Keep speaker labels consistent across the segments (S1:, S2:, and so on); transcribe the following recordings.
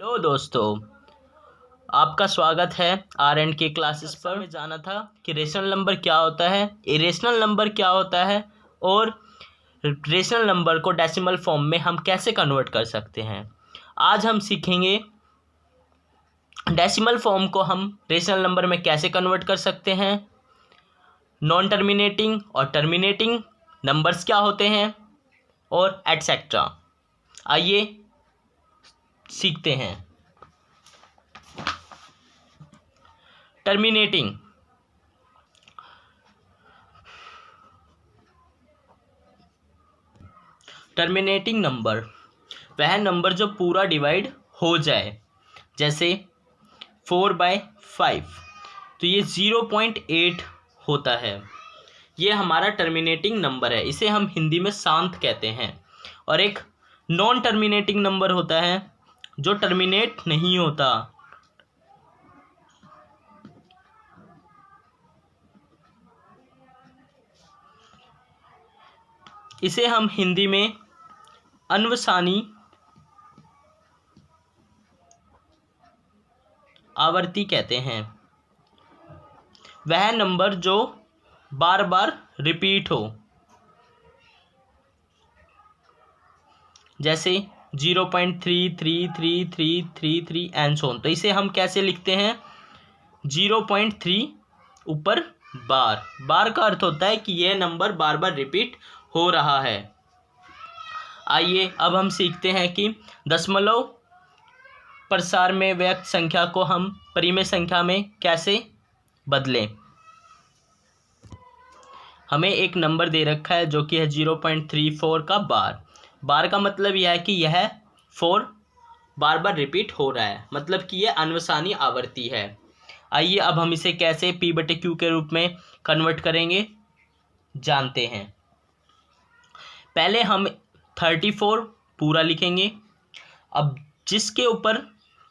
S1: Hello दोस्तों, आपका स्वागत है आर एंड के क्लासेस पर। मैं जाना था कि रेशनल नंबर क्या होता है, इरेशनल नंबर क्या होता है और रेशनल नंबर को डेसिमल फॉर्म में हम कैसे कन्वर्ट कर सकते हैं। आज हम सीखेंगे डेसिमल फॉर्म को हम रेशनल नंबर में कैसे कन्वर्ट कर सकते हैं, नॉन टर्मिनेटिंग और टर्मिनेटिंग नंबर्स क्या होते हैं और एटसेट्रा। आइए सीखते हैं। टर्मिनेटिंग नंबर वह नंबर जो पूरा डिवाइड हो जाए, जैसे 4/5, तो ये 0.8 होता है। ये हमारा टर्मिनेटिंग नंबर है, इसे हम हिंदी में शांत कहते हैं। और एक नॉन टर्मिनेटिंग नंबर होता है जो टर्मिनेट नहीं होता, इसे हम हिंदी में अनवसानी आवर्ती कहते हैं। वह नंबर जो बार बार रिपीट हो, जैसे 0.33333 एंड सो ऑन। तो इसे हम कैसे लिखते हैं? 0.3 ऊपर बार। बार का अर्थ होता है कि यह नंबर बार बार रिपीट हो रहा है। आइए अब हम सीखते हैं कि दशमलव प्रसार में व्यक्त संख्या को हम परिमेय संख्या में कैसे बदलें। हमें एक नंबर दे रखा है जो कि है 0.34 का बार। बार का मतलब यह है कि यह 4 बार बार रिपीट हो रहा है, मतलब कि यह अनवसानी आवर्ती है। आइए अब हम इसे कैसे P/Q के रूप में कन्वर्ट करेंगे जानते हैं। पहले हम 34 पूरा लिखेंगे। अब जिसके ऊपर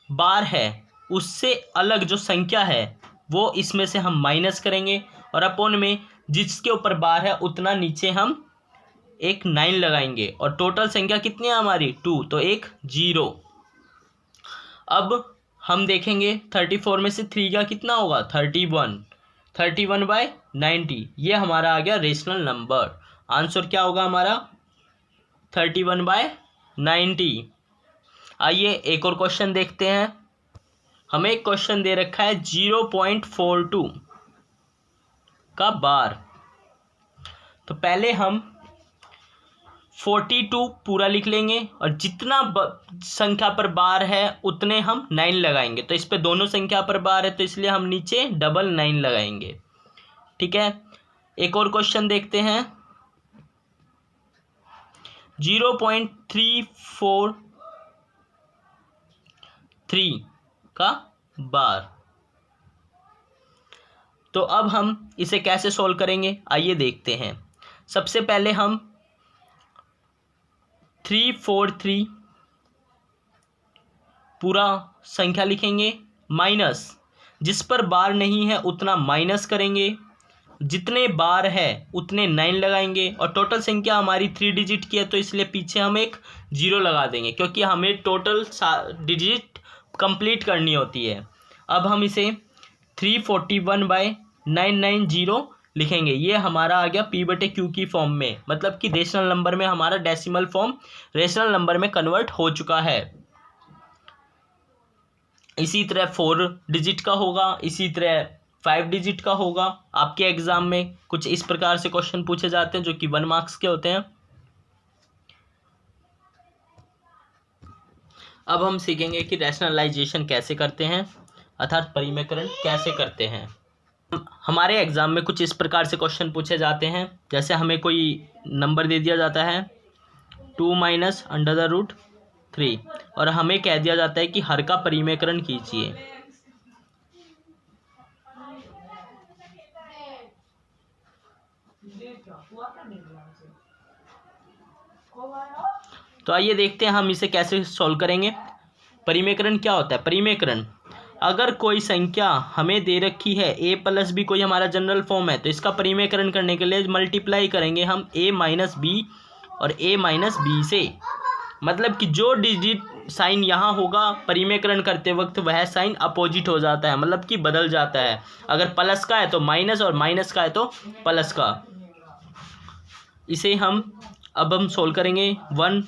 S1: बार है उससे अलग जो संख्या है वो इसमें से हम माइनस करेंगे, और अपॉन में जिसके ऊपर बार है उतना नीचे हम एक 9 लगाएंगे। और टोटल संख्या कितनी है हमारी? 2, तो एक 0। अब हम देखेंगे 34 में से 3 का कितना होगा? 31। 31/90 ये हमारा आ गया रेशनल नंबर। आंसर क्या होगा हमारा? 31/90। आइए एक और क्वेश्चन देखते हैं। हमें एक क्वेश्चन दे रखा है 0.42 का बार। तो पहले हम 42 पूरा लिख लेंगे, और जितना संख्या पर बार है उतने हम 9 लगाएंगे। तो इस पे दोनों संख्या पर बार है तो इसलिए हम नीचे डबल 9 लगाएंगे। ठीक है, एक और क्वेश्चन देखते हैं। 0.343 का बार। तो अब हम इसे कैसे सॉल्व करेंगे आइए देखते हैं। सबसे पहले हम 343 पूरा संख्या लिखेंगे, माइनस जिस पर बार नहीं है उतना माइनस करेंगे, जितने बार है उतने 9 लगाएंगे, और टोटल संख्या हमारी 3 डिजिट की है तो इसलिए पीछे हम एक 0 लगा देंगे, क्योंकि हमें टोटल डिजिट कंप्लीट करनी होती है। अब हम इसे 341/990 लिखेंगे। ये हमारा आ गया P/Q की फॉर्म में, मतलब कि रेशनल नंबर में हमारा डेसिमल फॉर्म रेशनल नंबर में कन्वर्ट हो चुका है। इसी तरह 4 डिजिट का होगा, इसी तरह 5 डिजिट का होगा। आपके एग्जाम में कुछ इस प्रकार से क्वेश्चन पूछे जाते हैं जो कि 1 मार्क्स के होते हैं। अब हम सीखेंगे कि रैशनलाइजेशन कैसे करते हैं, अर्थात परिमेयकरण कैसे करते हैं। हमारे एग्जाम में कुछ इस प्रकार से क्वेश्चन पूछे जाते हैं, जैसे हमें कोई नंबर दे दिया जाता है 2 - √3, और हमें कह दिया जाता है कि हर का परिमेयकरण कीजिए। तो आइए देखते हैं हम इसे कैसे सॉल्व करेंगे। परिमेयकरण क्या होता है? परिमेयकरण, अगर कोई संख्या हमें दे रखी है a + b, कोई हमारा जनरल फॉर्म है, तो इसका परिमेयकरण करने के लिए मल्टीप्लाई करेंगे हम a - b और a - b से। मतलब कि जो डिजिट साइन यहाँ होगा परिमेयकरण करते वक्त वह साइन अपोजिट हो जाता है, मतलब कि बदल जाता है। अगर प्लस का है तो माइनस और माइनस का है तो प्लस का। इसे हम सोल्व करेंगे। 1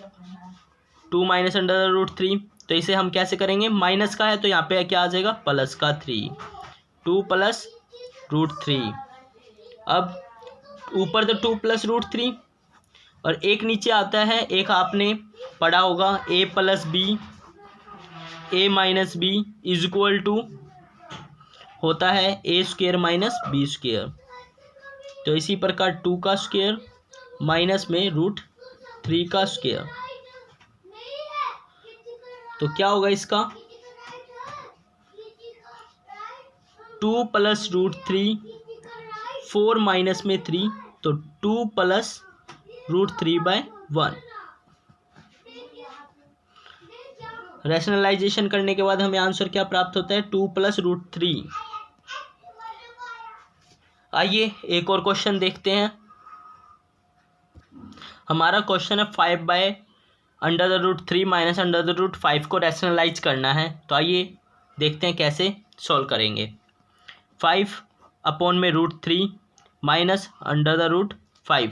S1: 2 माइनस अंडर द रूट 3, तो इसे हम कैसे करेंगे, माइनस का है तो यहाँ पे क्या आ जाएगा प्लस का 3, 2 प्लस रूट 3। अब ऊपर तो 2 प्लस रूट 3 और एक नीचे आता है, एक आपने पढ़ा होगा a plus B a minus B is equal to होता है a square minus B square. तो इसी प्रकार 2 का स्क्वेयर माइनस में रूट 3 का स्क्वेयर, तो क्या होगा इसका 2 प्लस रूट 3, 4 माइनस में 3, तो 2 प्लस रूट 3/1। रैशनलाइजेशन करने के बाद हमें आंसर क्या प्राप्त होता है 2 प्लस रूट 3। आइए एक और क्वेश्चन देखते हैं। हमारा क्वेश्चन है 5/√3 माइनस √5 को रैशनलाइज करना है। तो आइए देखते हैं कैसे सॉल्व करेंगे। 5/√3 माइनस √5।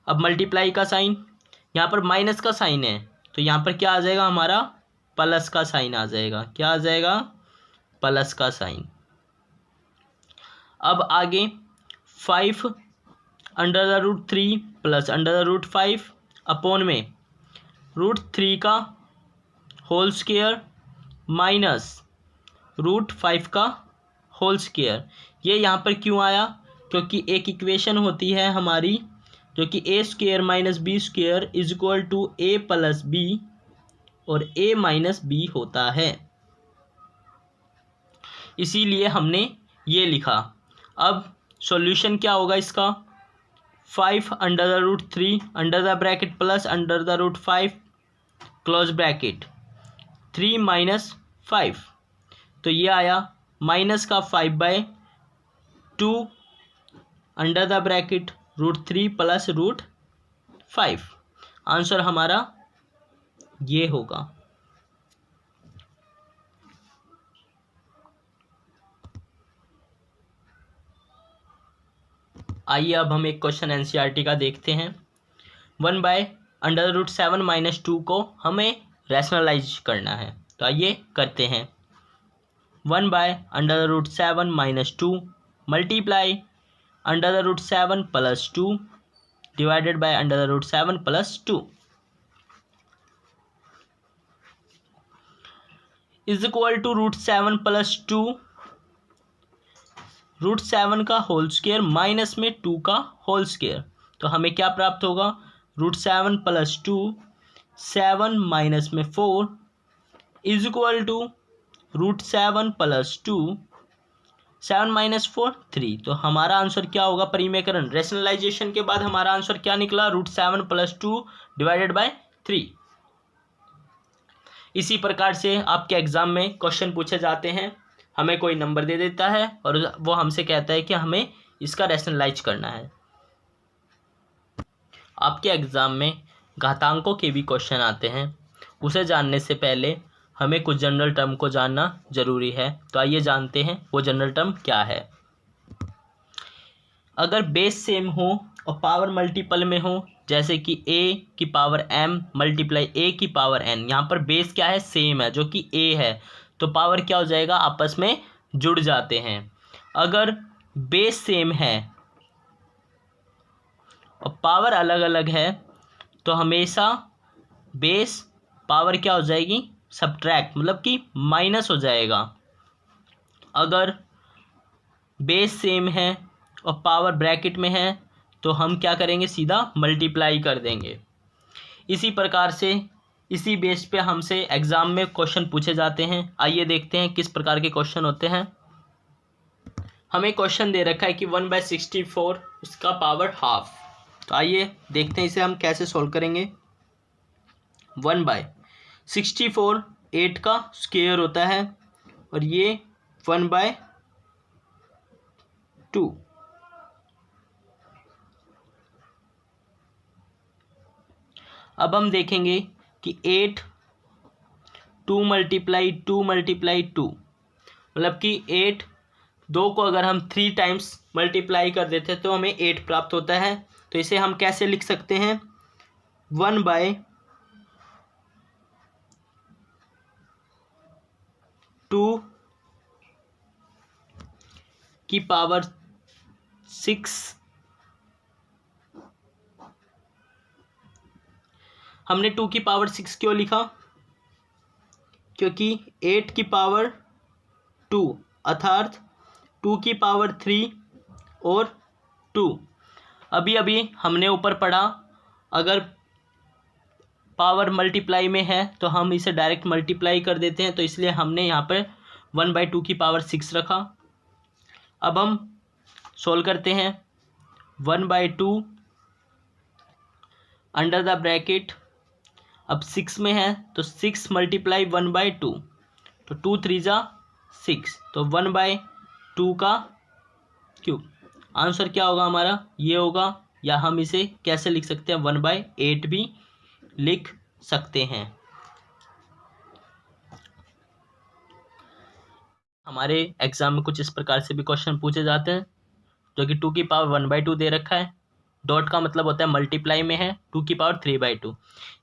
S1: अब मल्टीप्लाई का साइन, यहाँ पर माइनस का साइन है तो यहाँ पर क्या आ जाएगा हमारा प्लस का साइन आ जाएगा। क्या आ जाएगा प्लस का साइन। अब आगे 5/√3 प्लस √5 अपॉन में √3 का होल स्क्वायर माइनस √5 का होल स्क्वायर। ये यहाँ पर क्यों आया, क्योंकि एक इक्वेशन होती है हमारी जो कि a square minus B square is equal to a plus B और a माइनस बी होता है, इसीलिए हमने ये लिखा। अब सॉल्यूशन क्या होगा इसका 5/√3 under the bracket plus under the √5 close bracket 3 minus 5, तो ये आया माइनस का 5/2 under the bracket √3 plus √5। Answer हमारा ये होगा। आइए अब हम एक क्वेश्चन एनसीईआरटी का देखते हैं। 1/√7 माइनस 2 को हमें रैशनलाइज करना है, तो आइए करते हैं। 1/√7 minus 2 multiply √7 plus 2 divided by √7 plus 2 is equal to √7 plus 2 √7 का होल स्क्वायर माइनस में 2 का होल स्क्वायर। तो हमें क्या प्राप्त होगा √7 प्लस 2 7 माइनस में 4 is equal to √7 plus 2 7 minus 4 3। तो हमारा आंसर क्या होगा परिमेयकरण रैशनलाइजेशन के बाद हमारा आंसर क्या निकला √7 प्लस 2 डिवाइडेड बाय 3। इसी प्रकार से आपके एग्जाम में क्वेश्चन पूछे जाते हैं, हमें कोई नंबर दे देता है और वो हमसे कहता है कि हमें इसका रैशनलाइज करना है। आपके एग्जाम में घातांकों के भी क्वेश्चन आते हैं, उसे जानने से पहले हमें कुछ जनरल टर्म को जानना जरूरी है। तो आइए जानते हैं वो जनरल टर्म क्या है। अगर बेस सेम हो और पावर मल्टीपल में हो, जैसे कि a की पावर m मल्टीप्लाई a की पावर n, यहाँ पर बेस क्या है सेम है जो कि a है, तो पावर क्या हो जाएगा आपस में जुड़ जाते हैं। अगर बेस सेम है और पावर अलग अलग है तो हमेशा बेस पावर क्या हो जाएगी सब्ट्रैक्ट, मतलब कि माइनस हो जाएगा। अगर बेस सेम है और पावर ब्रैकेट में है तो हम क्या करेंगे सीधा मल्टीप्लाई कर देंगे। इसी प्रकार से इसी बेस पे हमसे एग्जाम में क्वेश्चन पूछे जाते हैं। आइए देखते हैं किस प्रकार के क्वेश्चन होते हैं। हमें क्वेश्चन दे रखा है कि 1/64 उसका पावर हाफ। तो आइए देखते हैं इसे हम कैसे सॉल्व करेंगे। 1/64 8 का स्क्वायर होता है और ये 1/2। अब हम देखेंगे कि 8 2 मल्टीप्लाई 2 मल्टीप्लाई 2, मतलब कि 8, 2 को अगर हम 3 टाइम्स मल्टीप्लाई कर देते हैं तो हमें 8 प्राप्त होता है। तो इसे हम कैसे लिख सकते हैं, 1/2 की पावर 6। हमने 2 की पावर 6 क्यों लिखा, क्योंकि 8 की पावर 2 अर्थात 2 की पावर 3 और 2, अभी अभी हमने ऊपर पढ़ा, अगर पावर मल्टीप्लाई में है तो हम इसे डायरेक्ट मल्टीप्लाई कर देते हैं, तो इसलिए हमने यहाँ पर 1/2 की पावर 6 रखा। अब हम सोल्व करते हैं, 1/2 अंडर द ब्रैकेट, अब 6 में है तो 6 मल्टीप्लाई 1/2, तो 2 3 जा 6, तो 1/2 का क्यूब। आंसर क्या होगा हमारा, ये होगा, या हम इसे कैसे लिख सकते हैं, 1/8 भी लिख सकते हैं। हमारे एग्जाम में कुछ इस प्रकार से भी क्वेश्चन पूछे जाते हैं, जो कि 2 की पावर 1/2 दे रखा है, डॉट का मतलब होता है मल्टीप्लाई में है 2 की पावर 3/2।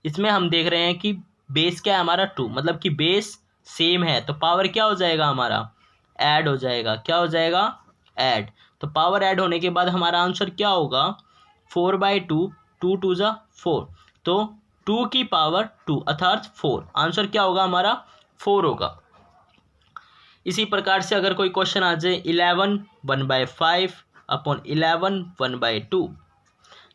S1: इसमें हम देख रहे हैं कि बेस क्या है हमारा 2, मतलब कि बेस सेम है, तो पावर क्या हो जाएगा हमारा, ऐड हो जाएगा। क्या हो जाएगा, ऐड। तो पावर ऐड होने के बाद हमारा आंसर क्या होगा, 4/2, 2 2 जा 4, तो 2 की पावर 2 अर्थात 4, आंसर क्या होगा हमारा, 4 होगा। इसी प्रकार से अगर कोई क्वेश्चन आ जाए 11 1/5 अपॉन 11 1/2,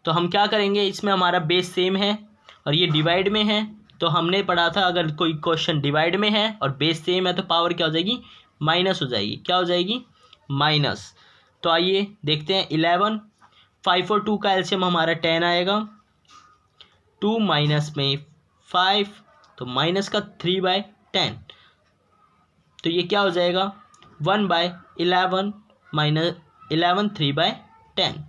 S1: तो हम क्या करेंगे, इसमें हमारा बेस सेम है और ये डिवाइड में है, तो हमने पढ़ा था अगर कोई क्वेश्चन डिवाइड में है और बेस सेम है तो पावर क्या हो जाएगी, माइनस हो जाएगी। क्या हो जाएगी, माइनस। तो आइए देखते हैं, 11, 5 और 2 का एलसीएम हमारा 10 आएगा, 2 माइनस में 5, तो माइनस का 3/10, तो ये क्या हो जाएगा, 1/11 माइनस 11 3/10।